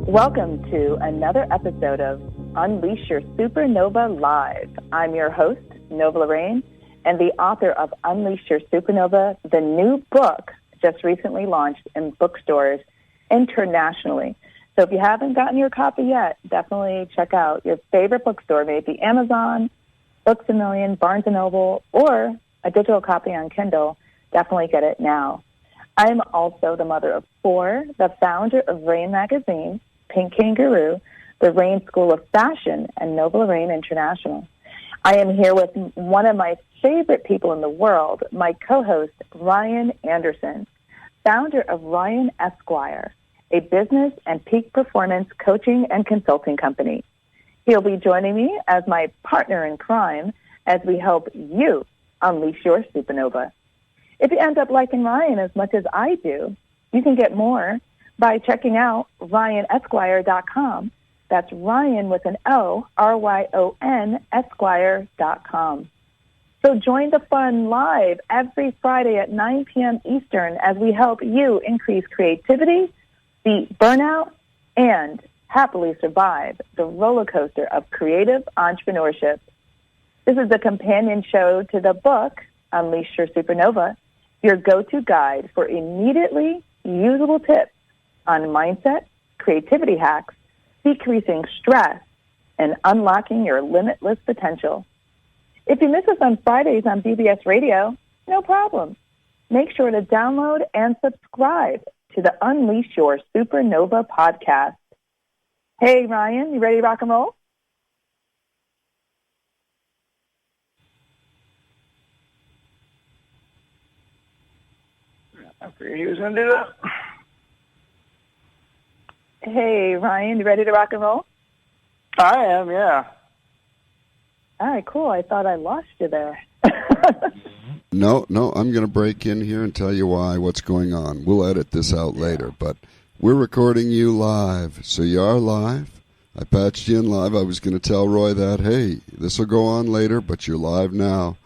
Welcome to another episode of Unleash Your Supernova Live. I'm your host, Nova Lorraine, and the author of Unleash Your Supernova, the new book just recently launched in bookstores internationally. So if you haven't gotten your copy yet, definitely check out your favorite bookstore, maybe Amazon, Books A Million, Barnes & Noble, or a digital copy on Kindle. Definitely get it now. I'm also the mother of four, the founder of Raine magazine, Pink Kangaru, the Raine School of Fashion, and Nova and Ryon International. I am here with one of my favorite people in the world, my co-host, Ryan Anderson, founder of Ryon Esquire, a business and peak performance coaching and consulting company. He'll be joining me as my partner in crime as we help you unleash your supernova. If you end up liking Ryan as much as I do, you can get more by checking out RyonEsquire.com. That's Ryan with an O, R-Y-O-N, Esquire.com. So join the fun live every Friday at 9 p.m. Eastern as we help you increase creativity, beat burnout, and happily survive the roller coaster of creative entrepreneurship. This is the companion show to the book, Unleash Your Supernova, your go-to guide for immediately usable tips on mindset, creativity hacks, decreasing stress, and unlocking your limitless potential. If you miss us on Fridays on BBS Radio, no problem. Make sure to download and subscribe to the Unleash Your Supernova podcast. Hey, Ryan, you ready to rock and roll? I figured he was going to do that. Hey, Ryan, you ready to rock and roll? I am, yeah. All right, cool. I thought I lost you there. No, I'm going to break in here and tell you what's going on. We'll edit this out later, but we're recording you live. So you are live. I patched you in live. I was going to tell Roy that, hey, this will go on later, but you're live now.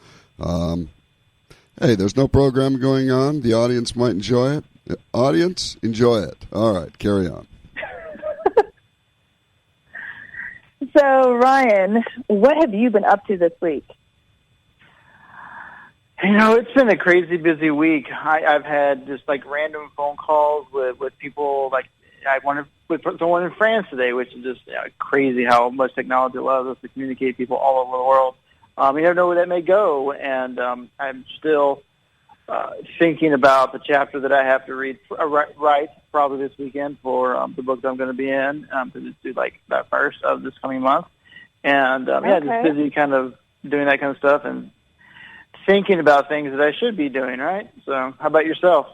Hey, there's no program going on. The audience might enjoy it. Audience, enjoy it. All right, carry on. So, Ryan, what have you been up to this week? You know, it's been a crazy busy week. I've had just like random phone calls with people. Like I wanted with someone in France today, which is just crazy how much technology allows us to communicate with people all over the world. You never know where that may go, and I'm still thinking about the chapter that I have to write probably this weekend for the book that I'm going to be in, because it's due like that first of this coming month. And just busy kind of doing that kind of stuff and thinking about things that I should be doing, right? So how about yourself?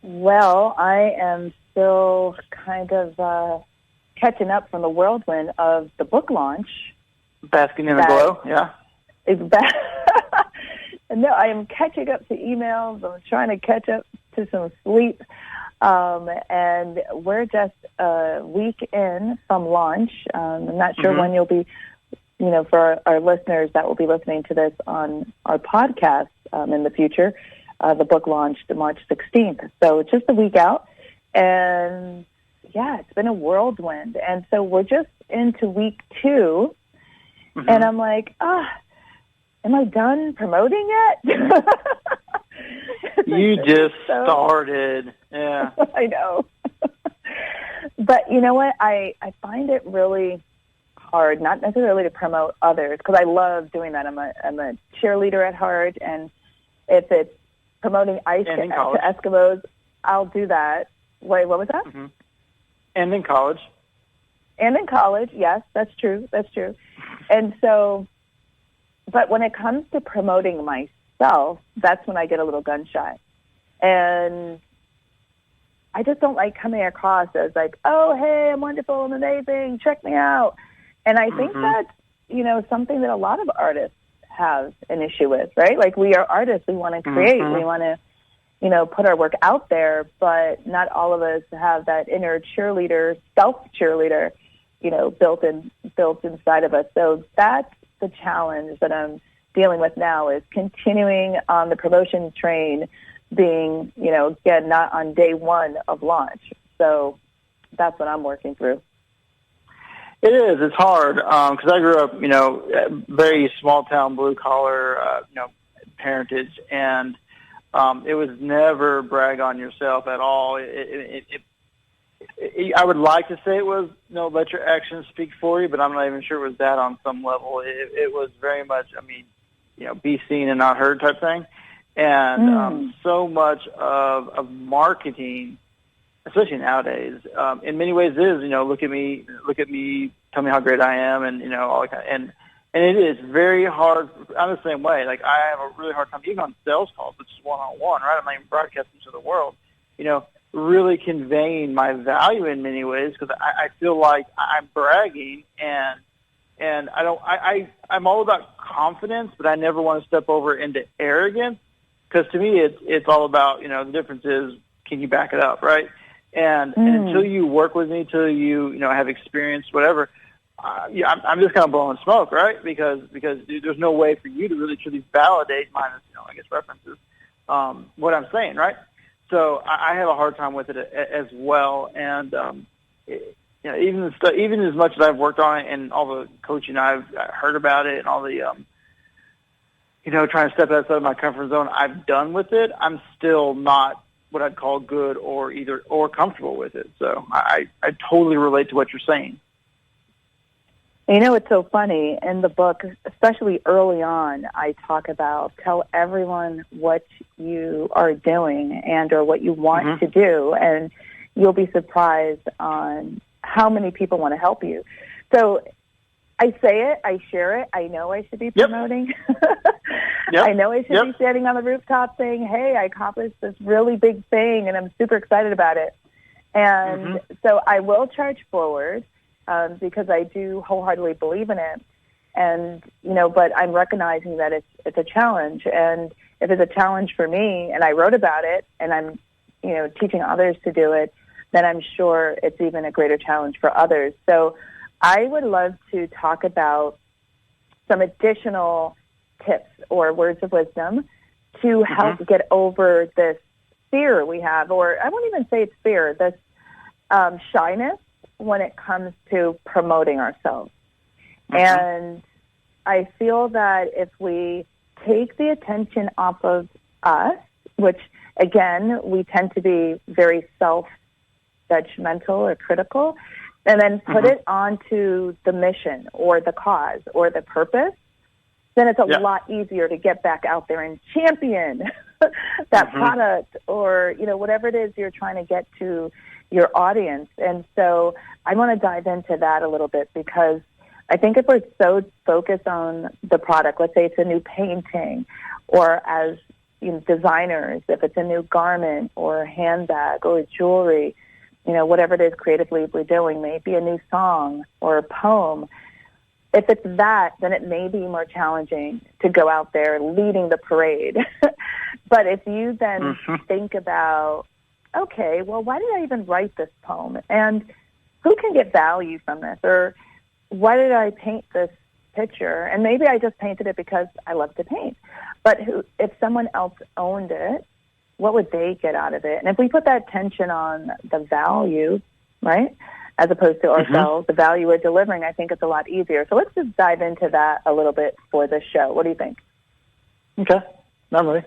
Well, I am still kind of catching up from the whirlwind of the book launch. Basking in the glow, yeah. No, I am catching up to emails. I'm trying to catch up to some sleep. And we're just a week in from launch. I'm not sure when you'll be, for our listeners that will be listening to this on our podcast in the future. The book launched March 16th. So it's just a week out. And, yeah, it's been a whirlwind. And so we're just into week 2. And I'm like, am I done promoting yet? You just started. Yeah. I know. But you know what? I find it really hard, not necessarily to promote others, because I love doing that. I'm a cheerleader at heart, and if it's promoting ice to Eskimos, I'll do that. Wait, what was that? And in college. And in college, yes, that's true. And so, but when it comes to promoting myself, that's when I get a little gun shy. And I just don't like coming across as like, oh, hey, I'm wonderful and amazing, check me out. And I think that's, something that a lot of artists have an issue with, right? Like, we are artists. We want to create. We want to, put our work out there, but not all of us have that inner cheerleader, self-cheerleader, built inside of us. So that's the challenge that I'm dealing with now, is continuing on the promotion train, being, again, not on day one of launch. So that's what I'm working through. It is. It's hard because I grew up, very small town, blue collar, parentage, and it was never brag on yourself at all. I would like to say it was, let your actions speak for you, but I'm not even sure it was that on some level. It was very much, be seen and not heard type thing. And so much of marketing, especially nowadays, in many ways is, look at me, tell me how great I am, and, all that kind of, and it is very hard. I'm the same way. Like, I have a really hard time, even on sales calls, which is one-on-one, right? I'm not even broadcasting to the world, really conveying my value in many ways because I feel like I'm bragging and I'm all about confidence, but I never want to step over into arrogance because to me it's all about, the difference is can you back it up, right? And until you work with me, until you, have experience, whatever, I'm just kind of blowing smoke, right? Because there's no way for you to really truly validate, minus, references, what I'm saying, right? So I have a hard time with it as well, and even as much as I've worked on it and all the coaching I've heard about it and all the trying to step outside of my comfort zone I've done with it, I'm still not what I'd call good or comfortable with it. So I totally relate to what you're saying. It's so funny. In the book, especially early on, I talk about tell everyone what you are doing and or what you want to do, and you'll be surprised on how many people want to help you. So I say it, I share it, I know I should be promoting. I know I should be standing on the rooftop saying, hey, I accomplished this really big thing, and I'm super excited about it. And so I will charge forward. Because I do wholeheartedly believe in it, and but I'm recognizing that it's a challenge, and if it's a challenge for me, and I wrote about it, and I'm teaching others to do it, then I'm sure it's even a greater challenge for others. So I would love to talk about some additional tips or words of wisdom to help get over this fear we have, or I won't even say it's fear, this shyness when it comes to promoting ourselves. And I feel that if we take the attention off of us, which, again, we tend to be very self-judgmental or critical, and then put it onto the mission or the cause or the purpose, then it's a lot easier to get back out there and champion that product or, whatever it is you're trying to get to your audience. And so I want to dive into that a little bit because I think if we're so focused on the product, let's say it's a new painting, or as designers, if it's a new garment or a handbag or jewelry, whatever it is creatively we're doing, maybe a new song or a poem. If it's that, then it may be more challenging to go out there leading the parade. But if you then think about, okay, well, why did I even write this poem? And who can get value from this? Or why did I paint this picture? And maybe I just painted it because I love to paint. But if someone else owned it, what would they get out of it? And if we put that tension on the value, right, as opposed to ourselves, the value we're delivering, I think it's a lot easier. So let's just dive into that a little bit for this show. What do you think? Okay. I'm ready.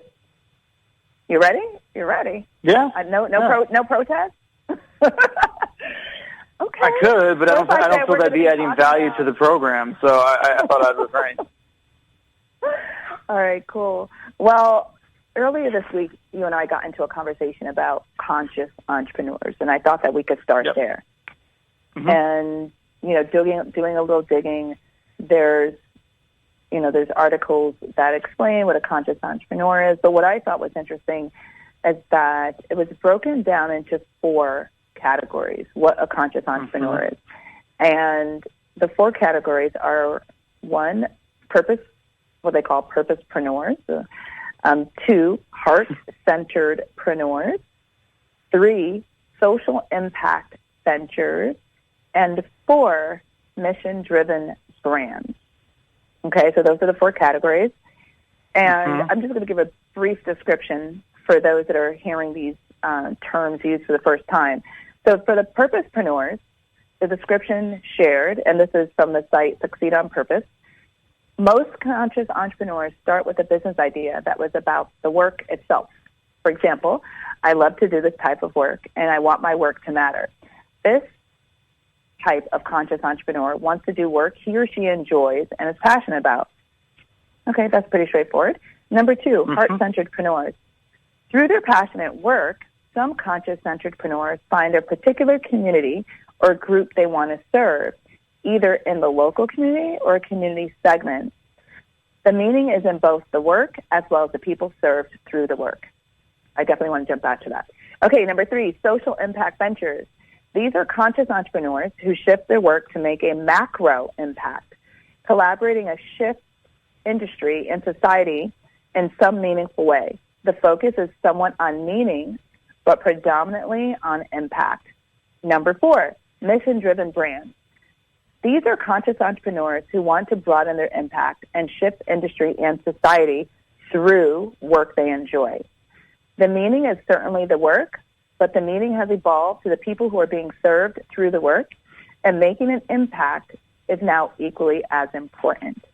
You ready? You're ready. Yeah. No protest? Okay. I could, but I don't feel that'd be adding value to the program, so I thought I'd refrain. All right, cool. Well, earlier this week, you and I got into a conversation about conscious entrepreneurs, and I thought that we could start there. And, doing a little digging, there's articles that explain what a conscious entrepreneur is, but what I thought was interesting is that it was broken down into 4 categories, what a conscious entrepreneur is. And the 4 categories are 1, purpose, what they call purposepreneurs, 2, heart-centered preneurs, 3, social impact ventures, and 4, mission-driven brands. Okay, so those are the 4 categories. And I'm just going to give a brief description for those that are hearing these terms used for the first time. So for the purposepreneurs, the description shared, and this is from the site Succeed on Purpose, most conscious entrepreneurs start with a business idea that was about the work itself. For example, I love to do this type of work, and I want my work to matter. This type of conscious entrepreneur wants to do work he or she enjoys and is passionate about. Okay, that's pretty straightforward. Number two, heart-centered preneurs. Through their passionate work, some conscious-centered preneurs find a particular community or group they want to serve, either in the local community or a community segment. The meaning is in both the work as well as the people served through the work. I definitely want to jump back to that. Okay, number three, social impact ventures. These are conscious entrepreneurs who shift their work to make a macro impact, collaborating a shift industry and society in some meaningful way. The focus is somewhat on meaning, but predominantly on impact. Number four, mission-driven brands. These are conscious entrepreneurs who want to broaden their impact and shift industry and society through work they enjoy. The meaning is certainly the work, but the meaning has evolved to the people who are being served through the work, and making an impact is now equally as important.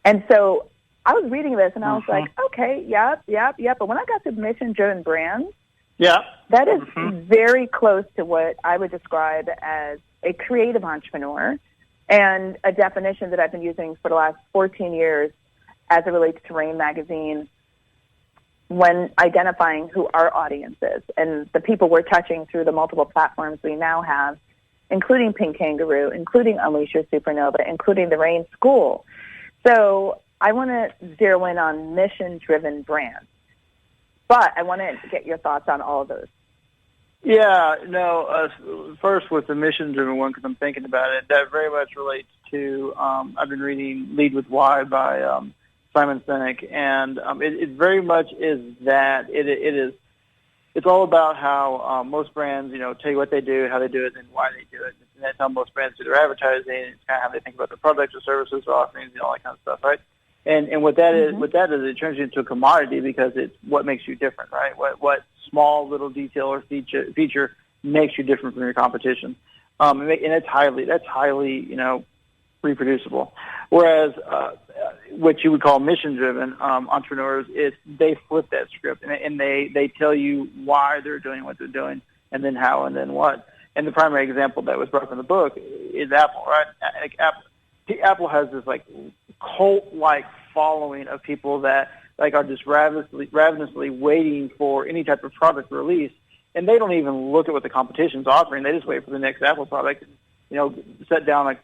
And so I was reading this, and I was like, okay, yep. But when I got to mission-driven brands, that is very close to what I would describe as a creative entrepreneur, and a definition that I've been using for the last 14 years as it relates to Raine magazine when identifying who our audience is and the people we're touching through the multiple platforms we now have, including Pink Kangaroo, including Unleash Your Supernova, including the Raine School. So I want to zero in on mission-driven brands. But I want to get your thoughts on all of those. Yeah, no, first with the mission-driven one, because I'm thinking about it, that very much relates to, I've been reading Lead with Why by Simon Sinek, and it very much is that. It's all about how most brands, tell you what they do, how they do it, and why they do it. And that's how most brands do their advertising. It's kind of how they think about their products or services or offerings and all that kind of stuff, right? And what that is, it turns you into a commodity because it's what makes you different, right? What small little detail or feature makes you different from your competition, and that's highly reproducible. Whereas what you would call mission-driven entrepreneurs they flip that script and they tell you why they're doing what they're doing, and then how, and then what. And the primary example that was brought up in the book is Apple, right? Apple has this cult-like following of people that are just ravenously waiting for any type of product release, and they don't even look at what the competition's offering. They just wait for the next Apple product, and, set down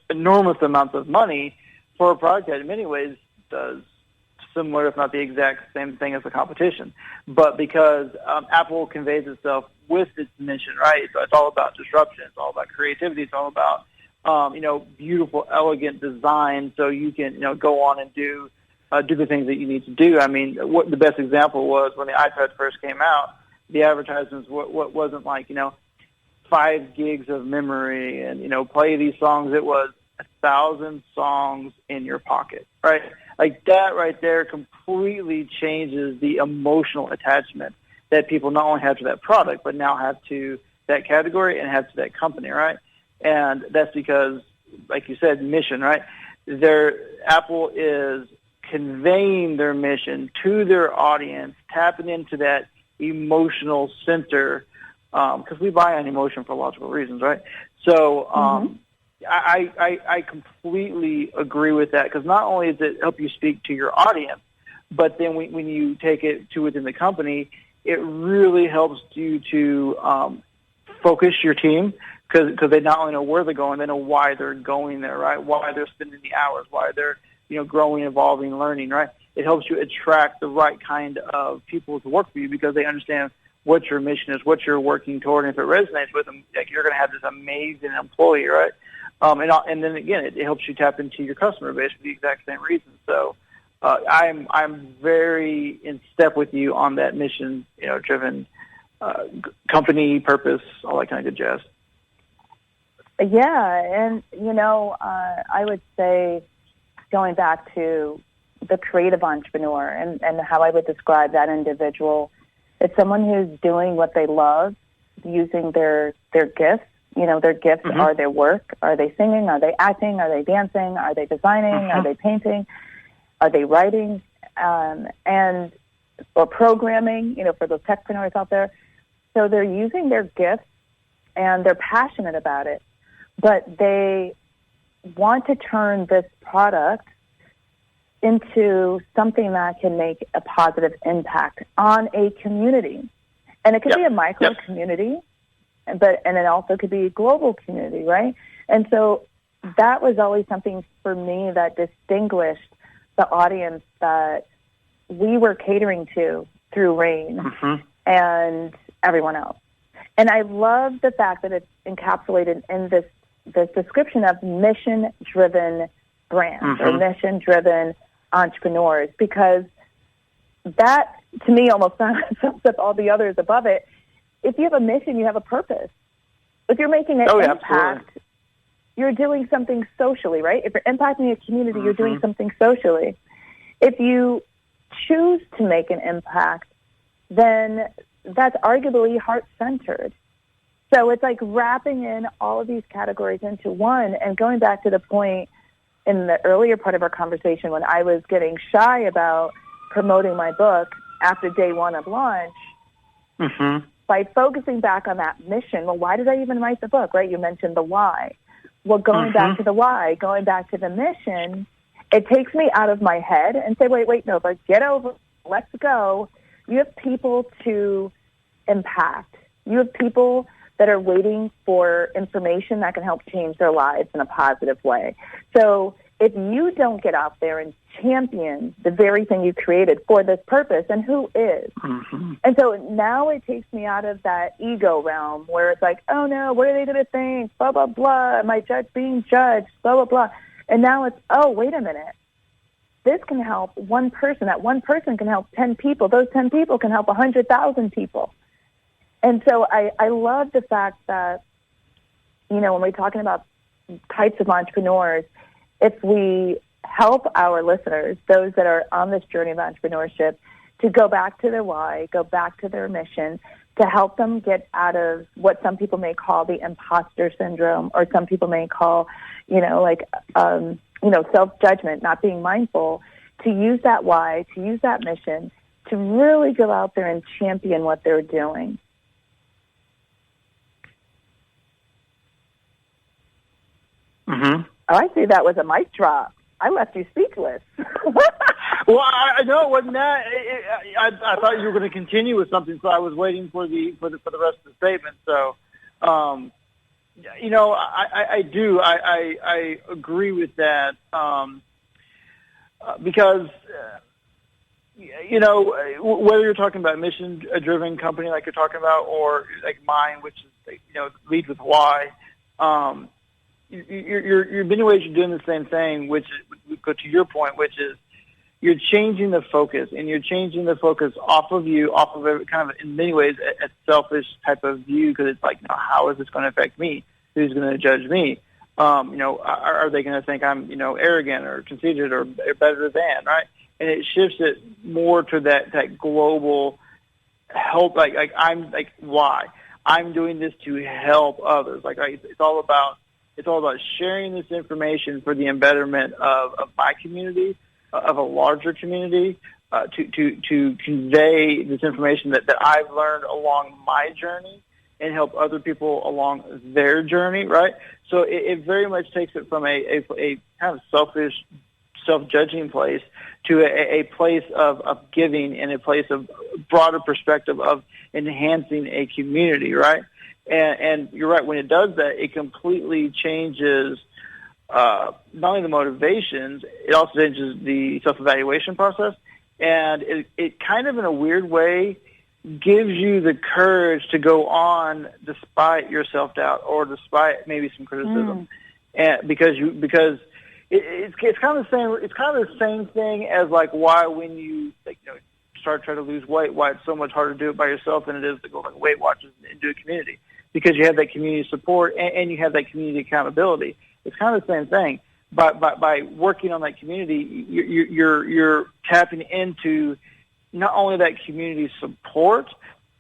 enormous amounts of money for a product that in many ways does similar, if not the exact same thing as the competition. But because Apple conveys itself with its mission, right? So it's all about disruption. It's all about creativity. It's all about beautiful, elegant design, so you can, go on and do the things that you need to do. I mean, what the best example was when the iPad first came out. The advertisements what wasn't 5 gigs of memory and play these songs. It was 1,000 songs in your pocket, right? That right there completely changes the emotional attachment that people not only have to that product, but now have to that category and have to that company, right? And that's because, like you said, mission, right? Apple is conveying their mission to their audience, tapping into that emotional center, because we buy on emotion for logical reasons, right? So I completely agree with that, because not only does it help you speak to your audience, but then when you take it to within the company, it really helps you to focus your team, because they not only know where they're going, they know why they're going there, right? Why they're spending the hours, why they're growing, evolving, learning, right? It helps you attract the right kind of people to work for you because they understand what your mission is, what you're working toward, and if it resonates with them, you're going to have this amazing employee, right? And then again, it helps you tap into your customer base for the exact same reason. So I'm very in step with you on that mission, driven company purpose, all that kind of good jazz. Yeah, and I would say, going back to the creative entrepreneur and how I would describe that individual, it's someone who's doing what they love using their gifts. Their gifts are their work. Are they singing? Are they acting? Are they dancing? Are they designing? Are they painting? Are they writing? Or programming, for those techpreneurs out there. So they're using their gifts and they're passionate about it, but they want to turn this product into something that can make a positive impact on a community. And it could be a micro community, and it also could be a global community, right? And so that was always something for me that distinguished the audience that we were catering to through Raine and everyone else. And I love the fact that it's encapsulated in this description of mission-driven brands or mission-driven entrepreneurs, because that, to me, almost sums up all the others above it. If you have a mission, you have a purpose. If you're making an impact, you're doing something socially, right? If you're impacting a community, you're doing something socially. If you choose to make an impact, then that's arguably heart-centered. So it's like wrapping in all of these categories into one. And going back to the point in the earlier part of our conversation when I was getting shy about promoting my book after day one of launch, by focusing back on that mission, well, why did I even write the book, right? You mentioned the why. Well, going back to the why, going back to the mission, it takes me out of my head and say, wait, Nova, get over, let's go. You have people to impact. You have people that are waiting for information that can help change their lives in a positive way. So if you don't get out there and champion the very thing you created for this purpose, then who is? And so now it takes me out of that ego realm where it's like, oh no, what are they going to think? Blah, blah, blah. Am I being judged? Blah, blah, blah. And now it's, oh, wait a minute. This can help one person. That one person can help 10 people. Those 10 people can help 100,000 people. And so I love the fact that, when we're talking about types of entrepreneurs, if we help our listeners, those that are on this journey of entrepreneurship, to go back to their why, go back to their mission, to help them get out of what some people may call the imposter syndrome, or some people may call, self-judgment, not being mindful, to use that why, to use that mission, to really go out there and champion what they're doing. Oh, I see that was a mic drop. I left you speechless. Well, I know it wasn't that. I thought you were going to continue with something, so I was waiting for the rest of the statement. So, I do. I agree with that because whether you're talking about a mission-driven company like you're talking about, or like mine, which is lead with why. You're in many ways you're doing the same thing, which would go to your point, which is you're changing the focus, and you're changing the focus off of you, off of a kind of, in many ways, a selfish type of view, because it's like, how is this going to affect me? Who's going to judge me? Are they going to think I'm, arrogant or conceited or better than, right? And it shifts it more to that global help, like why? I'm doing this to help others. It's all about sharing this information for the embetterment of my community, of a larger community, to convey this information that I've learned along my journey and help other people along their journey, right? So it very much takes it from a kind of selfish, self-judging place to a place of giving, and a place of broader perspective of enhancing a community, right? And you're right, when it does that, it completely changes not only the motivations, it also changes the self-evaluation process, and it kind of, in a weird way, gives you the courage to go on despite your self-doubt, or despite maybe some criticism, and because it's kind of the same thing as like why when you start trying to lose weight, why it's so much harder to do it by yourself than it is to go like Weight Watchers and do a community, because you have that community support and you have that community accountability. It's kind of the same thing. But by working on that community, you're tapping into not only that community support,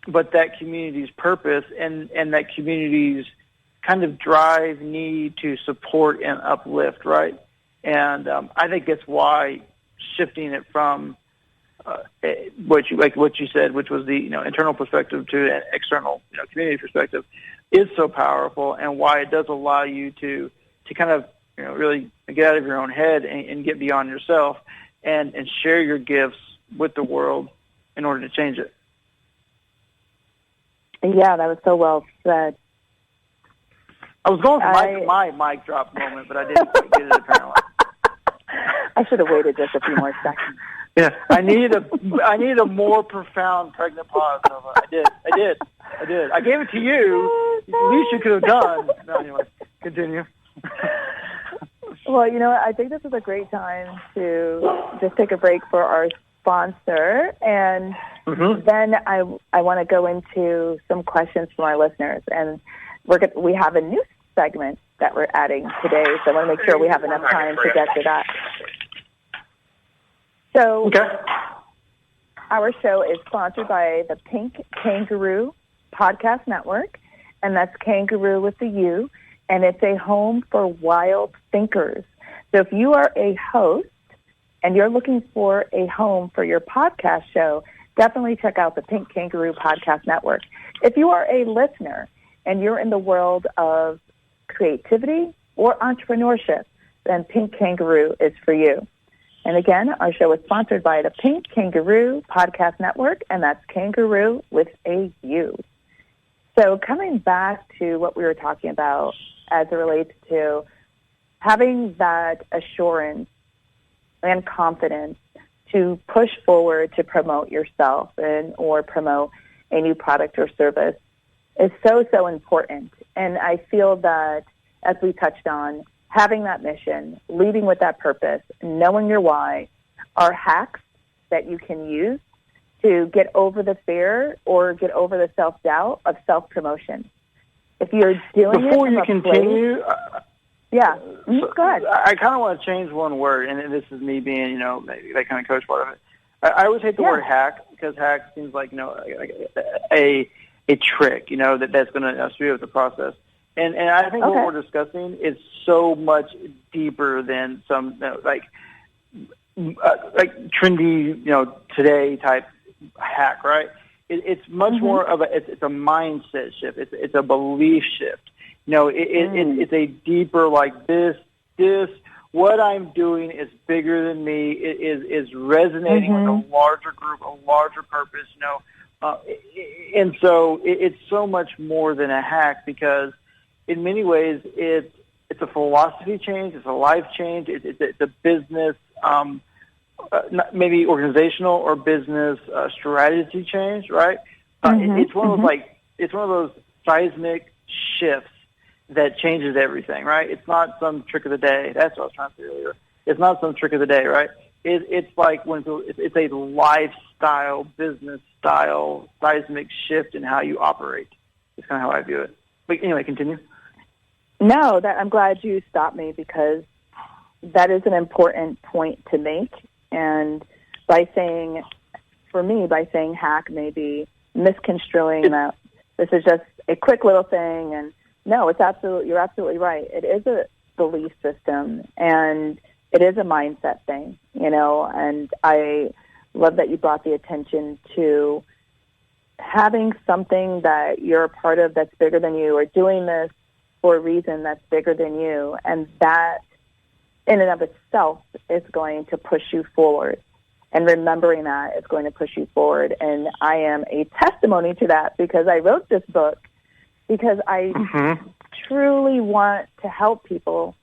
but that community's purpose and that community's kind of drive, need to support and uplift, right? And I think that's why shifting it from what you said, which was the internal perspective to an external community perspective, is so powerful, and why it does allow you to kind of really get out of your own head and get beyond yourself and share your gifts with the world in order to change it. Yeah, that was so well said. I was going for my mic drop moment, but I didn't quite get it apparently. I should have waited just a few more seconds. Yeah, I need a more profound pregnant pause, Nova. I did. I gave it to you. At least you could have done. No, anyway, continue. Well, I think this is a great time to just take a break for our sponsor, and then I want to go into some questions from our listeners, and we have a new segment that we're adding today, so I want to make sure we have enough time to get to that. So, Our show is sponsored by the Pink Kangaru Podcast Network, and that's Kangaroo with the U, and it's a home for wild thinkers. So if you are a host and you're looking for a home for your podcast show, definitely check out the Pink Kangaroo Podcast Network. If you are a listener and you're in the world of creativity or entrepreneurship, then Pink Kangaroo is for you. And again, our show is sponsored by the Pink Kangaroo Podcast Network, and that's Kangaroo with a U. So coming back to what we were talking about as it relates to having that assurance and confidence to push forward to promote yourself or promote a new product or service is so important. And I feel that, as we touched on, having that mission, leading with that purpose, knowing your why, are hacks that you can use to get over the fear or get over the self-doubt of self-promotion. If you're doing Before it you continue, go ahead. I kind of want to change one word, and this is me being, maybe that kind of coach part of it. I always hate the word hack, because hack seems like, a trick, that's going to speed up the process. And I think what we're discussing is so much deeper than some like trendy today type hack, right? It's much more of it's a mindset shift. It's a belief shift. It's a deeper like this. What I'm doing is bigger than me. It is resonating with a larger group, a larger purpose. And so it's so much more than a hack, because in many ways, it's a philosophy change, it's a life change, it's a business, maybe organizational or business strategy change, right? It's one of those seismic shifts that changes everything, right? It's not some trick of the day. That's what I was trying to say earlier. It's not some trick of the day, right? It's like it's a lifestyle, business style, seismic shift in how you operate. It's kind of how I view it. But anyway, continue. No, I'm glad you stopped me, because that is an important point to make. And by saying hack, maybe misconstruing that this is just a quick little thing. And no, you're absolutely right. It is a belief system, and it is a mindset thing, and I love that you brought the attention to having something that you're a part of that's bigger than you, or doing this for a reason that's bigger than you, and that in and of itself is going to push you forward. And remembering that is going to push you forward. And I am a testimony to that, because I wrote this book because I truly want to help people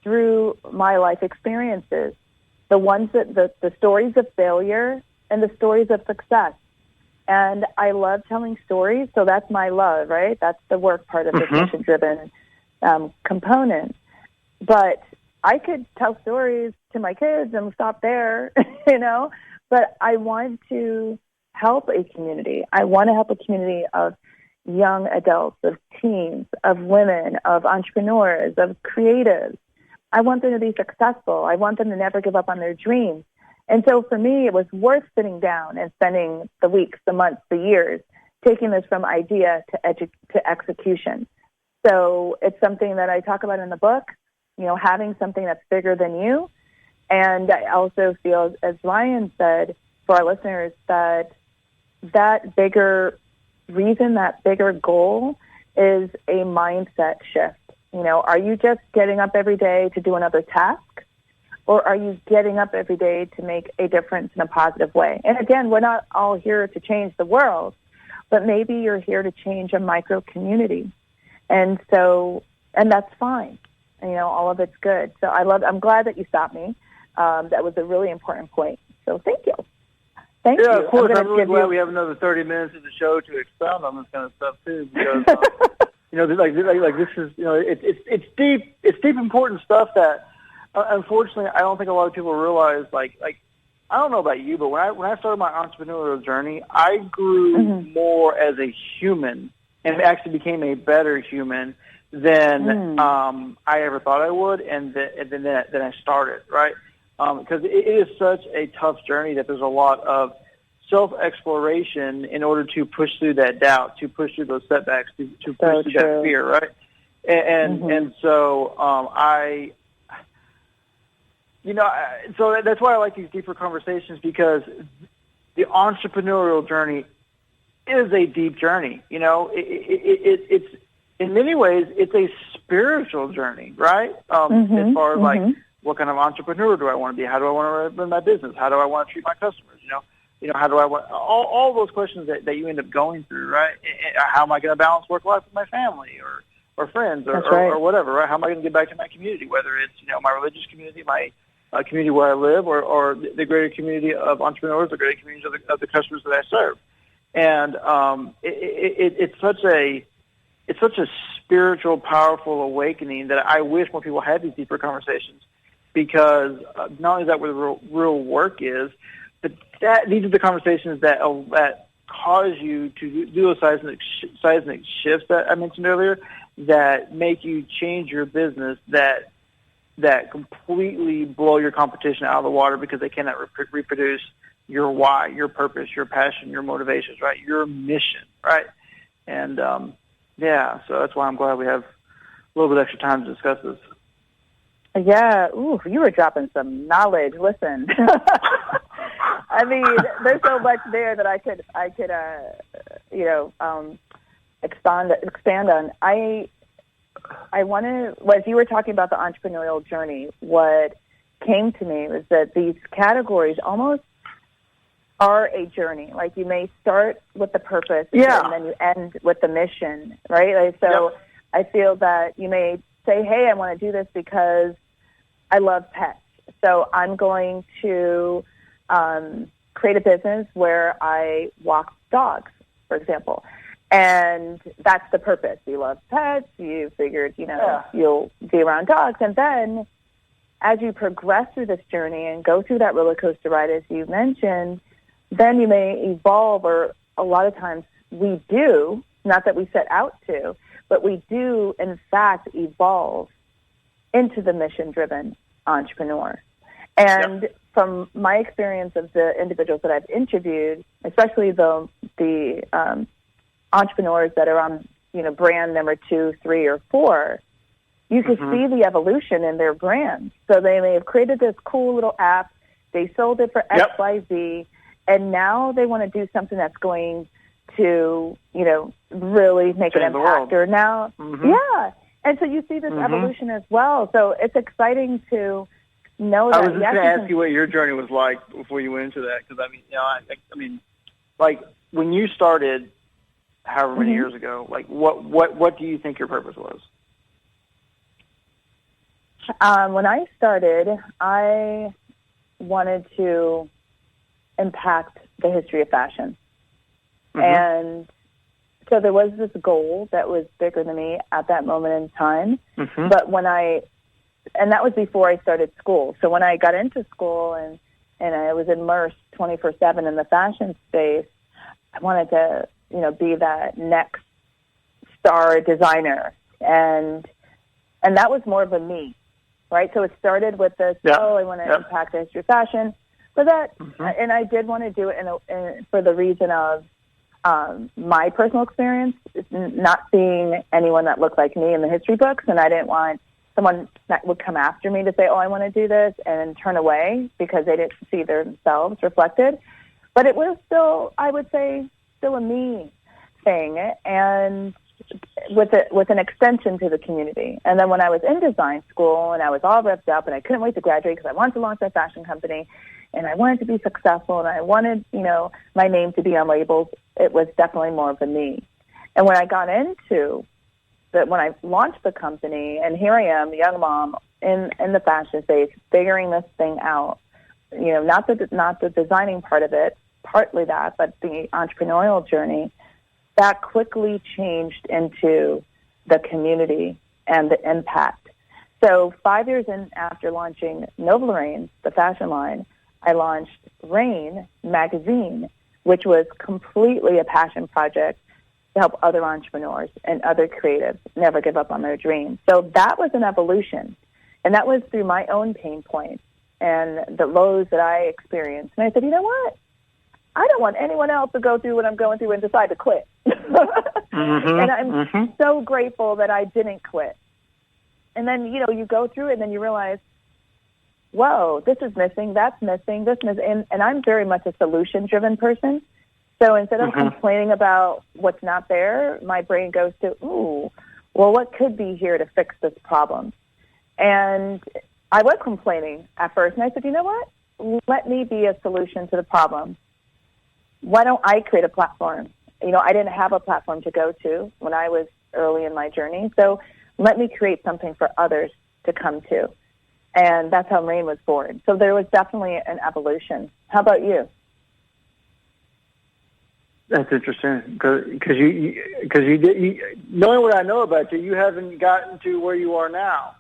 through my life experiences, the ones that the stories of failure and the stories of success. And I love telling stories, so that's my love, right? That's the work part of this mission-driven component. But I could tell stories to my kids and stop there, but I want to help a community. I want to help a community of young adults, of teens, of women, of entrepreneurs, of creatives. I want them to be successful. I want them to never give up on their dreams. And so for me, it was worth sitting down and spending the weeks, the months, the years taking this from idea to execution. So it's something that I talk about in the book, having something that's bigger than you. And I also feel, as Ryan said, for our listeners, that bigger reason, that bigger goal is a mindset shift. Are you just getting up every day to do another task? Or are you getting up every day to make a difference in a positive way? And again, we're not all here to change the world, but maybe you're here to change a micro community. And that's fine. All of it's good. So I'm glad that you stopped me. That was a really important point. So thank you. Thank you. Yeah, of course. I'm really glad we have another 30 minutes of the show to expound on this kind of stuff too, because this is it's deep, important stuff that unfortunately I don't think a lot of people realize. Like I don't know about you, but when I started my entrepreneurial journey, I grew more as a human and actually became a better human than I ever thought I would, and then I started, right? Because it is such a tough journey that there's a lot of self-exploration in order to push through that doubt, to push through those setbacks, to push through that fear, right? And so so that's why I like these deeper conversations, because the entrepreneurial journey is a deep journey. It's in many ways it's a spiritual journey, right? As far as what kind of entrepreneur do I want to be? How do I want to run my business? How do I want to treat my customers? How do I want all those questions that you end up going through, right? How am I going to balance work life with my family or friends or whatever, right? How am I going to get back to my community, whether it's my religious community, my community where I live, or the greater community of entrepreneurs, the greater community of the customers that I serve. And it's such a spiritual, powerful awakening that I wish more people had these deeper conversations, because not only is that where the real work is, but these are the conversations that cause you to do those seismic shifts that I mentioned earlier, that make you change your business, that completely blow your competition out of the water because they cannot reproduce your why, your purpose, your passion, your motivations, right? Your mission, right? And so that's why I'm glad we have a little bit extra time to discuss this. Yeah, you were dropping some knowledge. Listen, I mean, there's so much there that I could expand on. I want to, as you were talking about the entrepreneurial journey, what came to me was that these categories almost are a journey. Like, you may start with the purpose, and then you end with the mission, right? I feel that you may say, hey, I want to do this because I love pets. So I'm going to create a business where I walk dogs, for example. And that's the purpose. You love pets. You figured, you'll be around dogs. And then as you progress through this journey and go through that roller coaster ride, as you mentioned, then you may evolve, or a lot of times we do, not that we set out to, but we do, in fact, evolve into the mission-driven entrepreneur. And from my experience of the individuals that I've interviewed, especially the entrepreneurs that are on, brand number 2, 3, or 4, you can see the evolution in their brand. So they may have created this cool little app, they sold it for X, Y, Z, and now they want to do something that's going to, really make an impact. Or now, and so you see this evolution as well. So it's exciting to know that. I was just going to ask you what your journey was like before you went into that, because I mean, like when you started, however many years ago, like what do you think your purpose was? When I started, I wanted to impact the history of fashion. And so there was this goal that was bigger than me at that moment in time. But and that was before I started school. So when I got into school and I was immersed 24/7 in the fashion space, I wanted to, be that next star designer. And that was more of a me, right? So it started with this, I want to impact the history of fashion. But that, and I did want to do it for the reason of, my personal experience is not seeing anyone that looked like me in the history books, and I didn't want someone that would come after me to say, oh, I want to do this, and turn away because they didn't see themselves reflected. But it was still, I would say, still a me thing, and with an extension to the community. And then when I was in design school and I was all revved up and I couldn't wait to graduate because I wanted to launch my fashion company and I wanted to be successful and I wanted, my name to be on labels, it was definitely more of a me. And when I got into when I launched the company, and here I am, a young mom in the fashion space, figuring this thing out, not the designing part of it, partly that, but the entrepreneurial journey, that quickly changed into the community and the impact. So 5 years in after launching Nova and Ryon, the fashion line, I launched Raine magazine, which was completely a passion project to help other entrepreneurs and other creatives never give up on their dreams. So that was an evolution, and that was through my own pain points and the lows that I experienced. And I said, you know what? I don't want anyone else to go through what I'm going through and decide to quit. And I'm so grateful that I didn't quit. And then, you go through it and then you realize, whoa, this is missing, that's missing, this missing. And I'm very much a solution-driven person. So instead of complaining about what's not there, my brain goes to, ooh, well, what could be here to fix this problem? And I was complaining at first, and I said, you know what? Let me be a solution to the problem. Why don't I create a platform? I didn't have a platform to go to when I was early in my journey, so let me create something for others to come to. And that's how Raine was born. So there was definitely an evolution. How about you? That's interesting because you did, knowing what I know about you, you haven't gotten to where you are now.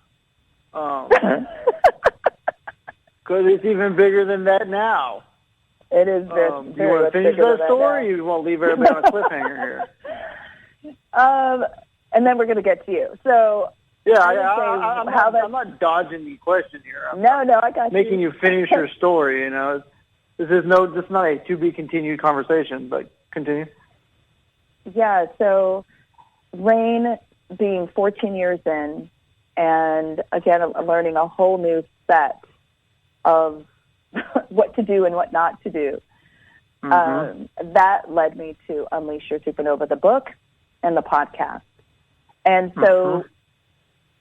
Because it's even bigger than that now. It is. You want to finish that story? Or you want to leave everybody on a cliffhanger here? And then we're going to get to you. So yeah, I'm not dodging the question here. I got making you finish your story. This is not a to be continued conversation, but continue. Yeah. So Raine being 14 years in, and again learning a whole new set of what to do and what not to do. That led me to Unleash Your Supernova, the book and the podcast. And so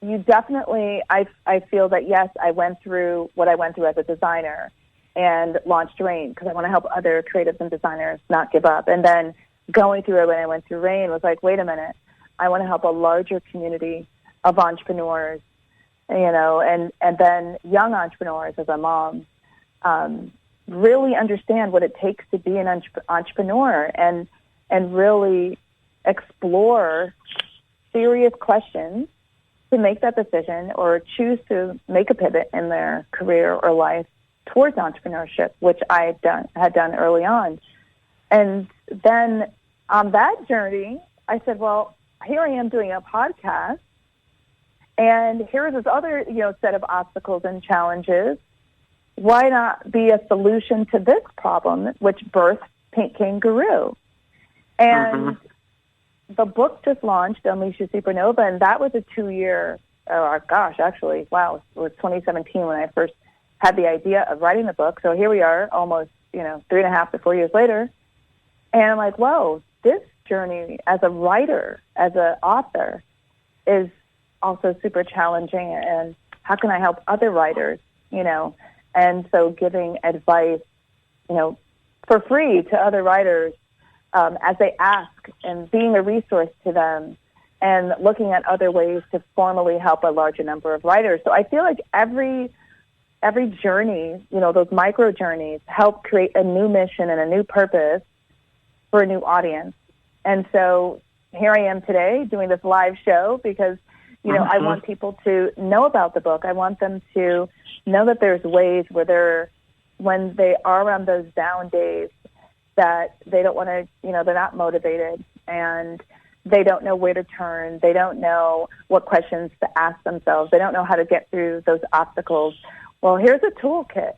you definitely, I feel that, yes, I went through what I went through as a designer and launched Raine because I want to help other creatives and designers not give up. And then going through it when I went through Raine was like, wait a minute, I want to help a larger community of entrepreneurs, and then young entrepreneurs as a mom, really understand what it takes to be an entrepreneur and really explore serious questions to make that decision or choose to make a pivot in their career or life towards entrepreneurship, which I had done early on. And then on that journey, I said, well, here I am doing a podcast, and here's this other set of obstacles and challenges. Why not be a solution to this problem, which birthed Pink Kangaru? And the book just launched, Unleash Your Supernova, and that was a 2-year, it was 2017 when I first had the idea of writing the book. So here we are, almost, 3.5 to 4 years later. And I'm like, whoa, this journey as a writer, as an author, is also super challenging. And how can I help other writers, And so giving advice, for free to other writers as they ask, and being a resource to them, and looking at other ways to formally help a larger number of writers. So I feel like every journey, those micro journeys, help create a new mission and a new purpose for a new audience. And so here I am today doing this live show because, I want people to know about the book. I want them to know that there's ways where when they are on those down days, that they don't want to, they're not motivated and they don't know where to turn. They don't know what questions to ask themselves. They don't know how to get through those obstacles. Well, here's a toolkit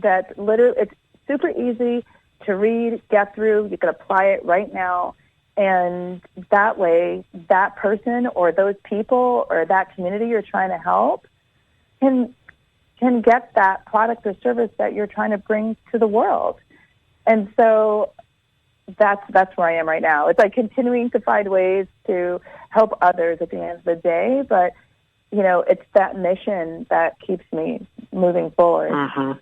that literally, it's super easy to read, get through. You can apply it right now. And that way, that person or those people or that community you're trying to help can get that product or service that you're trying to bring to the world. And so that's where I am right now. It's like continuing to find ways to help others at the end of the day, but, you know, it's that mission that keeps me moving forward. Mm-hmm.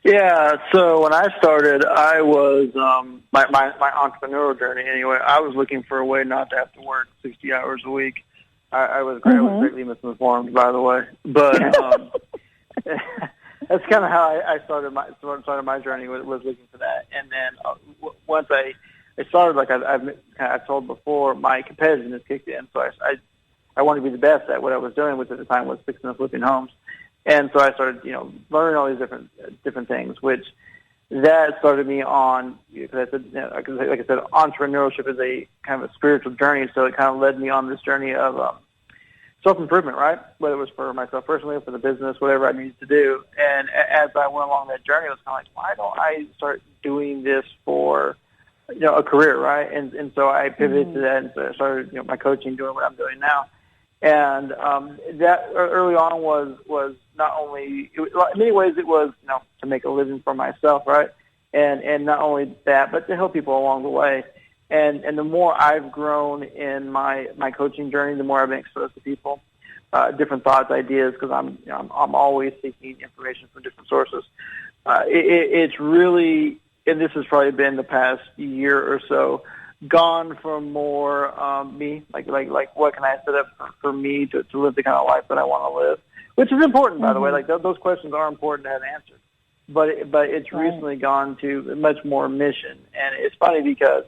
Yeah, so when I started, I was, my entrepreneurial journey anyway, I was looking for a way not to have to work 60 hours a week. I was greatly misinformed, by the way. But that's kind of how I started my journey, was looking for that. And then once I started, like I've told before, my competitiveness kicked in. So I wanted to be the best at what I was doing, which at the time was fixing and flipping homes. And so I started, learning all these different things, which that started me on, because I said, like I said, entrepreneurship is a kind of a spiritual journey. So it kind of led me on this journey of self-improvement, right? Whether it was for myself personally or for the business, whatever I needed to do. And as I went along that journey, it was kind of like, why don't I start doing this for, a career, right? And so I pivoted to that, and so I started, my coaching, doing what I'm doing now. And that early on was not only, in many ways it was, to make a living for myself, right? And not only that, but to help people along the way. And the more I've grown in my coaching journey, the more I've been exposed to people, different thoughts, ideas, because I'm always seeking information from different sources. It's really, and this has probably been the past year or so, gone from more me, like what can I set up for me to live the kind of life that I want to live, which is important, by the way. Like those questions are important to have answered, but it's recently gone to much more mission. And it's funny because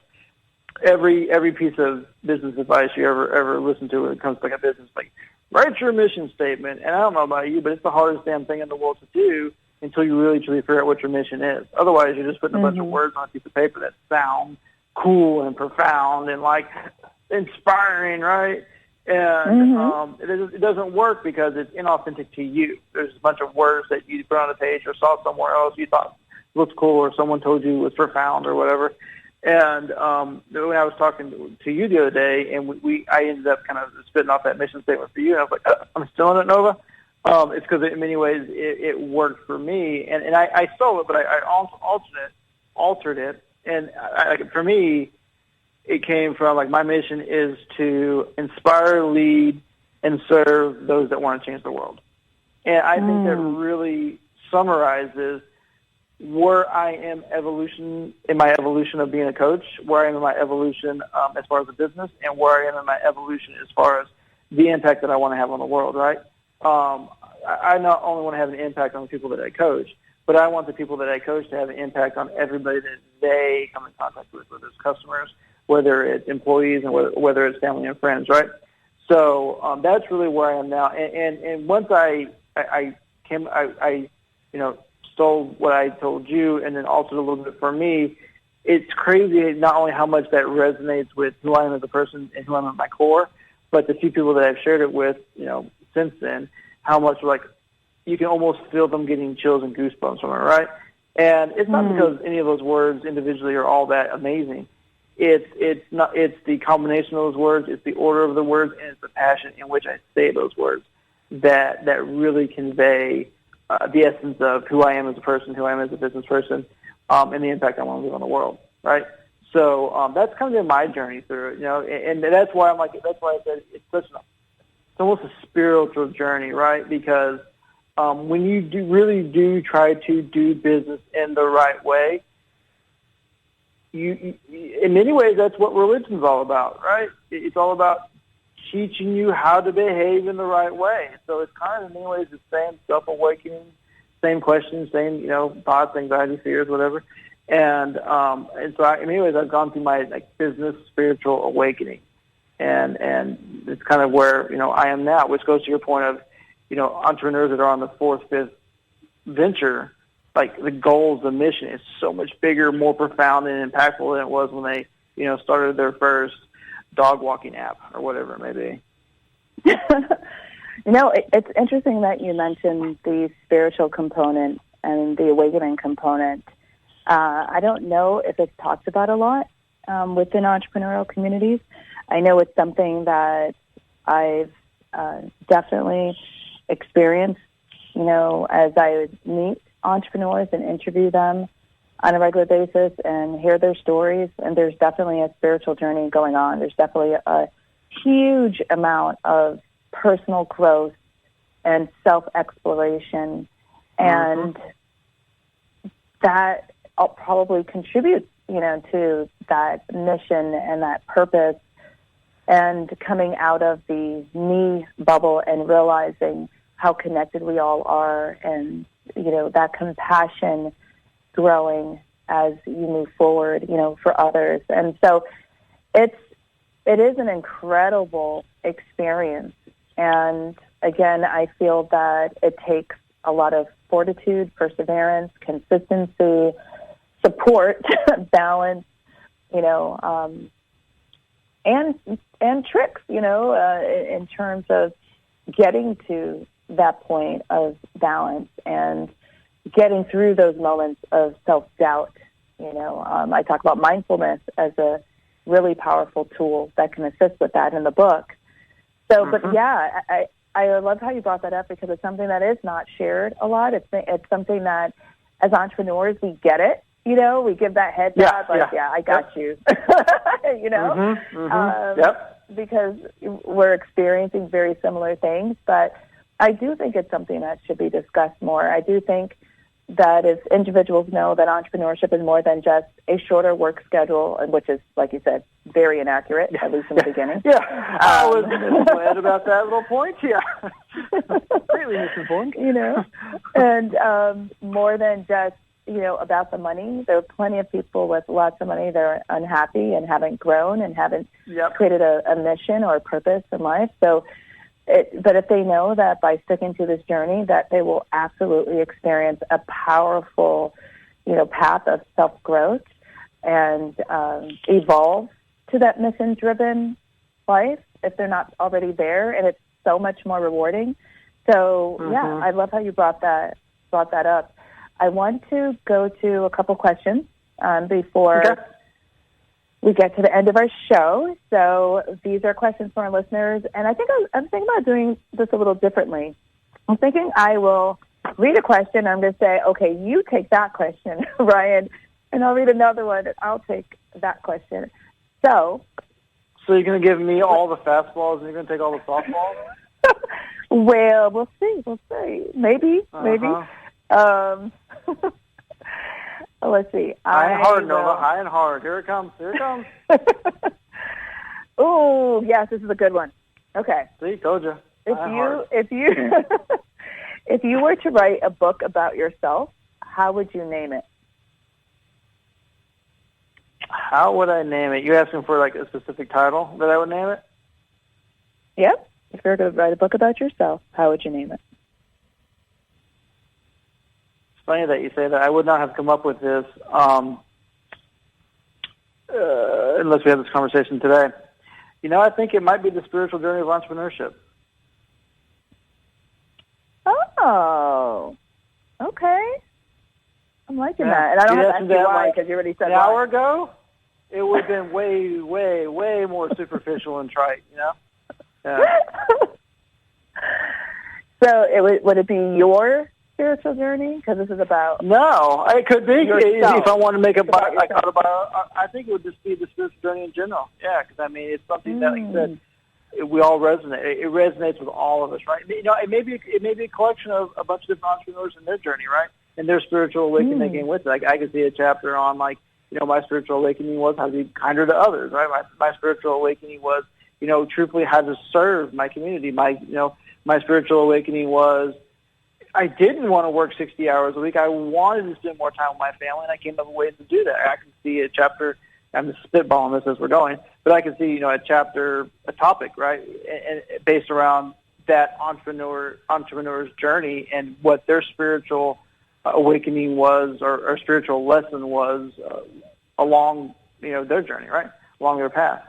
every piece of business advice you ever listen to when it comes to like a business, like write your mission statement. And I don't know about you, but it's the hardest damn thing in the world to do until you really truly figure out what your mission is. Otherwise, you're just putting a bunch of words on a piece of paper that sound cool and profound and like inspiring, right? And it doesn't work because it's inauthentic to you. There's a bunch of words that you put on a page or saw somewhere else you thought looked cool, or someone told you was profound or whatever. And when I was talking to you the other day, and I ended up kind of spitting off that mission statement for you, and I was like, I'm still in it, Nova. It's because in many ways it worked for me, and I stole it, but I altered it. And for me, it came from, like, my mission is to inspire, lead, and serve those that want to change the world. And I think that really summarizes where I am in my evolution of being a coach, where I am in my evolution as far as the business, and where I am in my evolution as far as the impact that I want to have on the world, right? I not only want to have an impact on the people that I coach, but I want the people that I coach to have an impact on everybody that they come in contact with, whether it's customers, whether it's employees, and whether it's family and friends, right? So that's really where I am now. And once I stole what I told you and then altered a little bit for me, it's crazy not only how much that resonates with who I am as a person and who I am at my core, but the few people that I've shared it with, since then, how much, like, you can almost feel them getting chills and goosebumps from it, right? And it's not because any of those words individually are all that amazing. It's the combination of those words, it's the order of the words, and it's the passion in which I say those words that really convey the essence of who I am as a person, who I am as a business person, and the impact I want to leave on the world, right? So that's kind of been my journey through it, and that's why I said it's almost a spiritual journey, right? Because when you really do try to do business in the right way, you in many ways, that's what religion's all about, right? It's all about teaching you how to behave in the right way. So it's kind of, in many ways, the same self-awakening, same questions, same, thoughts, anxiety, fears, whatever. And so in many ways, I've gone through my business spiritual awakening. And it's kind of where, I am now, which goes to your point of, entrepreneurs that are on the fourth, fifth venture, like the goals, the mission is so much bigger, more profound and impactful than it was when they, started their first dog walking app or whatever it may be. It's interesting that you mentioned the spiritual component and the awakening component. I don't know if it's talked about a lot within entrepreneurial communities. I know it's something that I've definitely experienced, as I meet entrepreneurs and interview them on a regular basis and hear their stories. And there's definitely a spiritual journey going on. There's definitely a huge amount of personal growth and self-exploration. And that probably contributes, to that mission and that purpose, and coming out of the me bubble and realizing how connected we all are, and, that compassion growing as you move forward, for others. And so it is an incredible experience. And again, I feel that it takes a lot of fortitude, perseverance, consistency, support, balance, and tricks, in terms of getting to that point of balance and getting through those moments of self-doubt. I talk about mindfulness as a really powerful tool that can assist with that in the book. So, but yeah, I love how you brought that up, because it's something that is not shared a lot. It's something that, as entrepreneurs, we get it. We give that head nod, I got you. Because we're experiencing very similar things. But I do think it's something that should be discussed more. I do think that if individuals know that entrepreneurship is more than just a shorter work schedule, which is, like you said, very inaccurate, at least in the beginning. I was glad about that little point. Greatly misinformed. And more than just, about the money. There are plenty of people with lots of money that are unhappy and haven't grown and haven't created a mission or a purpose in life. So, but if they know that by sticking to this journey, that they will absolutely experience a powerful, path of self-growth and evolve to that mission-driven life if they're not already there, and it's so much more rewarding. So, I love how you brought that up. I want to go to a couple questions before we get to the end of our show. So these are questions for our listeners, and I think I'm thinking about doing this a little differently. I'm thinking I will read a question. I'm going to say, okay, you take that question, Ryan, and I'll read another one, and I'll take that question. So you're going to give me all the fastballs, and you're going to take all the softballs? Well, we'll see. Maybe. Let's see. High and hard, Nova. High and hard. Here it comes. Oh, yes, this is a good one. Okay. See, told you. If you were to write a book about yourself, how would you name it? How would I name it? You asking for like a specific title that I would name it? Yep. If you were to write a book about yourself, how would you name it? Funny that you say that. I would not have come up with this unless we had this conversation today. I think it might be the spiritual journey of entrepreneurship. Oh, okay. I'm liking that. And I don't have to ask you why, because you already said an hour ago, it would have been way, way, way more superficial and trite, Yeah. So would it be your spiritual journey? Because this is about... No, it could be. Yourself. If I want to make I think it would just be the spiritual journey in general. Yeah, because, it's something that, like you said, we all resonate. It resonates with all of us, right? It may be a collection of a bunch of different entrepreneurs in their journey, right? And their spiritual awakening they came with it. Like, I could see a chapter on, like, my spiritual awakening was how to be kinder to others, right? My spiritual awakening was, truthfully how to serve my community. My spiritual awakening was I didn't want to work 60 hours a week. I wanted to spend more time with my family, and I came up with ways to do that. I can see a chapter. I'm just spitballing this as we're going, but I can see, a chapter, a topic, right, and based around that entrepreneur's journey and what their spiritual awakening was, or spiritual lesson was along, their journey, right, along their path.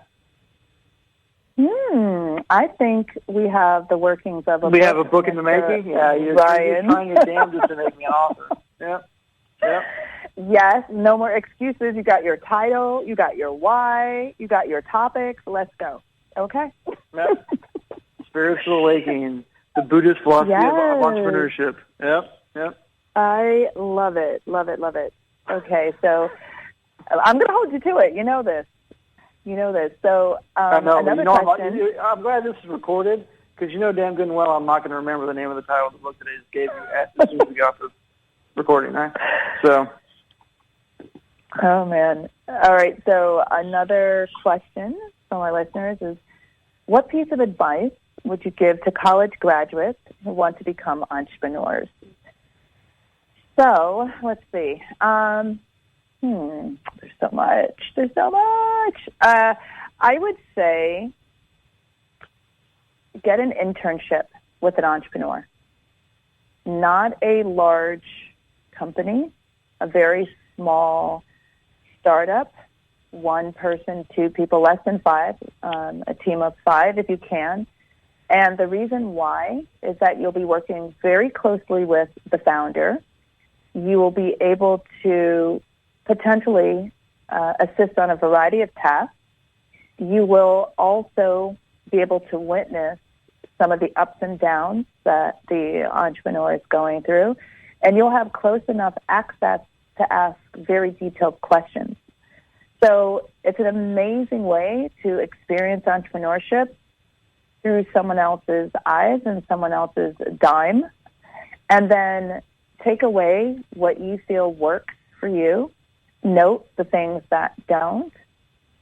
I think we have the workings of a book. We have a book in the making? Yeah, you're trying your damnedest to make me an author. Yep. Yes, no more excuses. You got your title, you got your why, you got your topics. Let's go. Okay? Yep. Spiritual awakening, the Buddhist philosophy of entrepreneurship. Yep. I love it. Okay, so I'm going to hold you to it. You know this. So I know. another question. I'm glad this is recorded because you know damn good and well I'm not going to remember the name of the title of the book that I just gave you as soon as we got this recording, right? So. Oh, man. All right, so another question from our listeners is, what piece of advice would you give to college graduates who want to become entrepreneurs? So, let's see. There's so much. I would say get an internship with an entrepreneur. Not a large company, a very small startup, 1 person, 2 people, less than 5, a team of 5 if you can. And the reason why is that you'll be working very closely with the founder. You will be able to potentially assist on a variety of tasks. You will also be able to witness some of the ups and downs that the entrepreneur is going through, and you'll have close enough access to ask very detailed questions. So it's an amazing way to experience entrepreneurship through someone else's eyes and someone else's dime, and then take away what you feel works for you, note the things that don't,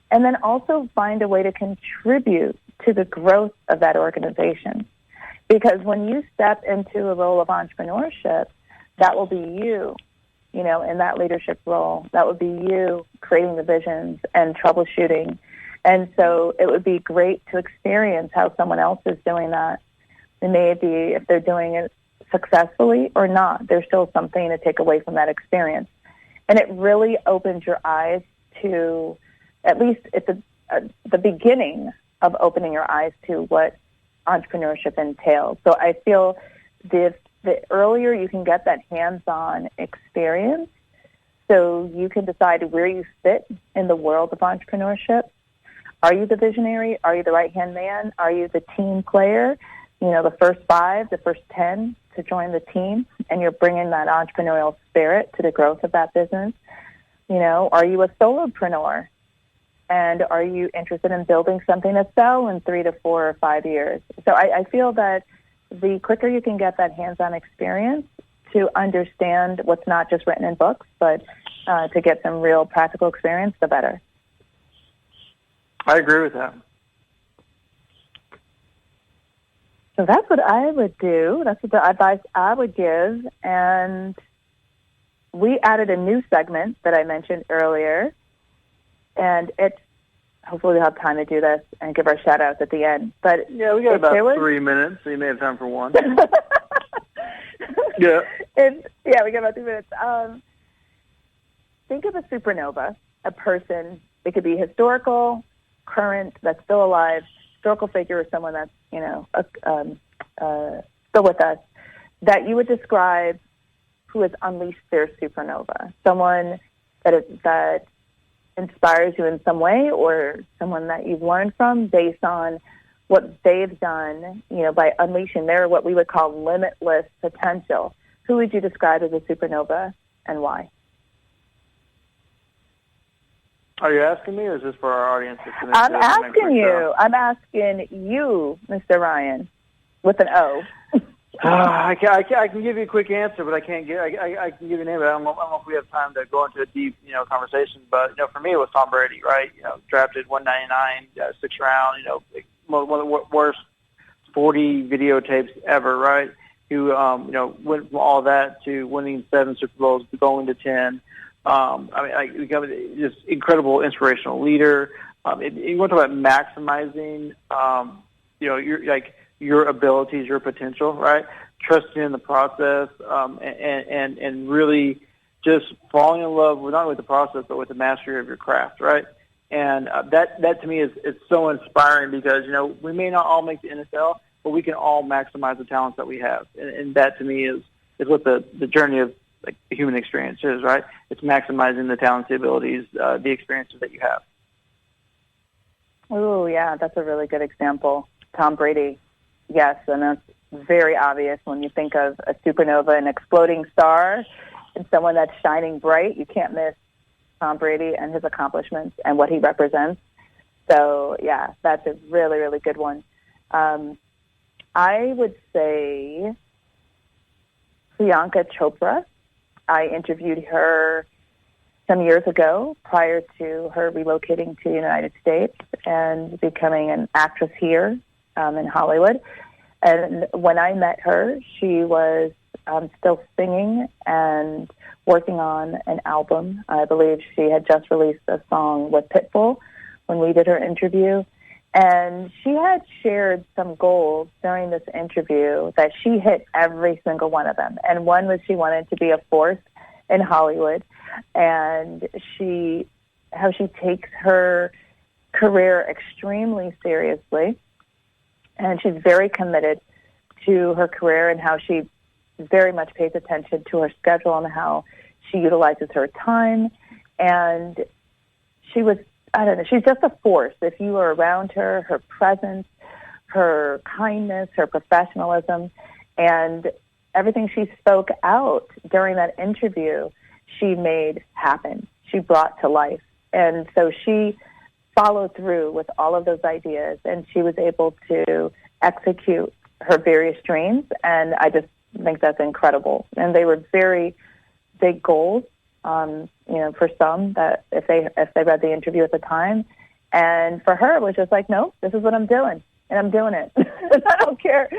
and then also find a way to contribute to the growth of that organization. Because when you step into a role of entrepreneurship, that will be you, in that leadership role. That would be you creating the visions and troubleshooting. And so it would be great to experience how someone else is doing that. And maybe if they're doing it successfully or not, there's still something to take away from that experience. And it really opens your eyes to, at least at the beginning of opening your eyes to what entrepreneurship entails. So I feel the earlier you can get that hands-on experience, so you can decide where you fit in the world of entrepreneurship. Are you the visionary? Are you the right-hand man? Are you the team player? The first 5, the first 10 to join the team, and you're bringing that entrepreneurial spirit to the growth of that business. Are you a solopreneur? And are you interested in building something to sell in 3 to 4 or 5 years? So I feel that the quicker you can get that hands-on experience to understand what's not just written in books, but to get some real practical experience, the better. I agree with that. So that's what I would do. That's what the advice I would give. And we added a new segment that I mentioned earlier. And hopefully we'll have time to do this and give our shout-outs at the end. But yeah, we got about 3 minutes, so you may have time for one. Yeah. We got about 3 minutes. Think of a supernova, a person. It could be historical, current, that's still alive, historical figure, or someone that's, still with us, that you would describe who has unleashed their supernova. Someone that inspires you in some way, or someone that you've learned from based on what they've done, by unleashing their, what we would call limitless potential. Who would you describe as a supernova and why? Are you asking me, or is this for our audience? I'm asking you. I'm asking you, Mr. Ryon, with an O. I can give you a quick answer, but I can't give. I can give you a name, but I don't know if we have time to go into a deep, conversation. But for me, it was Tom Brady, right? Drafted 199, 6th round. One of the worst 40 videotapes ever, right? Who went from all that to winning 7 Super Bowls, to going to 10. Become this incredible inspirational leader. You want to talk about maximizing, your abilities, your potential, right? Trusting in the process, and really just falling in love with not only the process but with the mastery of your craft, right? And that to me is so inspiring because we may not all make the NFL, but we can all maximize the talents that we have, and that to me is what the journey of like the human experiences, right? It's maximizing the talents, the abilities, the experiences that you have. Oh, yeah, that's a really good example. Tom Brady, yes, and that's very obvious when you think of a supernova, an exploding star, and someone that's shining bright. You can't miss Tom Brady and his accomplishments and what he represents. So, yeah, that's a really, really good one. I would say Priyanka Chopra. I interviewed her some years ago prior to her relocating to the United States and becoming an actress here in Hollywood. And when I met her, she was still singing and working on an album. I believe she had just released a song with Pitbull when we did her interview. And she had shared some goals during this interview that she hit every single one of them. And one was she wanted to be a force in Hollywood. And how she takes her career extremely seriously. And she's very committed to her career and how she very much pays attention to her schedule and how she utilizes her time. And she was, I don't know, she's just a force. If you were around her, her presence, her kindness, her professionalism, and everything she spoke out during that interview, she made happen. She brought to life. And so she followed through with all of those ideas, and she was able to execute her various dreams, and I just think that's incredible. And they were very big goals, for some that if they read the interview at the time. And for her, it was just like, no, this is what I'm doing, and I'm doing it. I don't care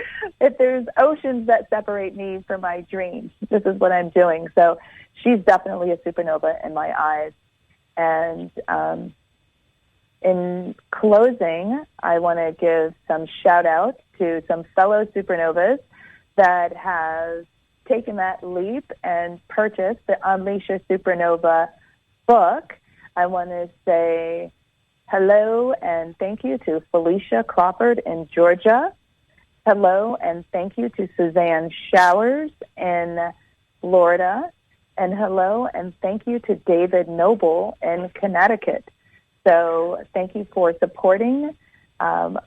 if there's oceans that separate me from my dreams. This is what I'm doing. So she's definitely a supernova in my eyes. And in closing, I want to give some shout-outs to some fellow supernovas that have taken that leap and purchased the Unleash Your Supernova book. I want to say hello and thank you to Felicia Crawford in Georgia. Hello and thank you to Suzanne Showers in Florida. And hello and thank you to David Noble in Connecticut. So thank you for supporting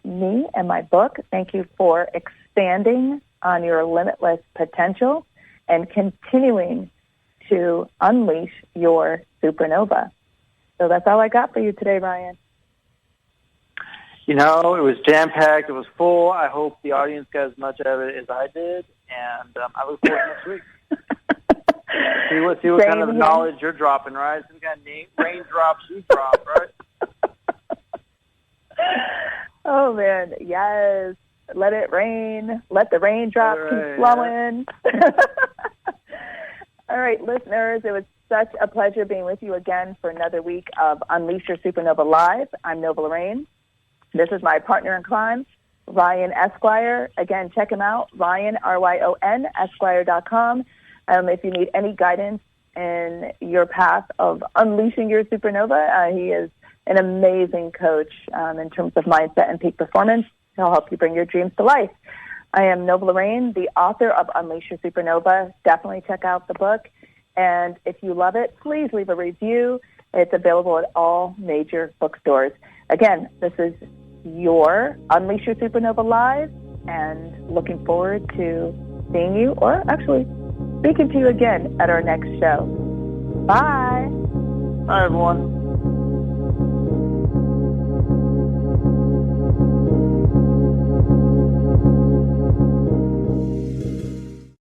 me and my book. Thank you for expanding on your limitless potential and continuing to unleash your supernova. So that's all I got for you today, Ryan. You know, it was jam-packed. It was full. I hope the audience got as much of it as I did, and I look forward to next week. See what kind of knowledge you're dropping, right? Some kind of raindrops you drop, right? Oh, man, yes. Let it rain. Let the raindrops keep flowing. Yeah. All right, listeners, it was such a pleasure being with you again for another week of Unleash Your Supernova Live. I'm Nova Lorraine. This is my partner in crime, Ryon Esquire. Again, check him out, Ryon, R-Y-O-N, Esquire.com. If you need any guidance in your path of unleashing your supernova, he is an amazing coach in terms of mindset and peak performance. He'll help you bring your dreams to life. I am Nova Lorraine, the author of Unleash Your Supernova. Definitely check out the book. And if you love it, please leave a review. It's available at all major bookstores. Again, this is your Unleash Your Supernova Live, and looking forward to seeing you, or actually speaking to you again at our next show. Bye. Bye, everyone.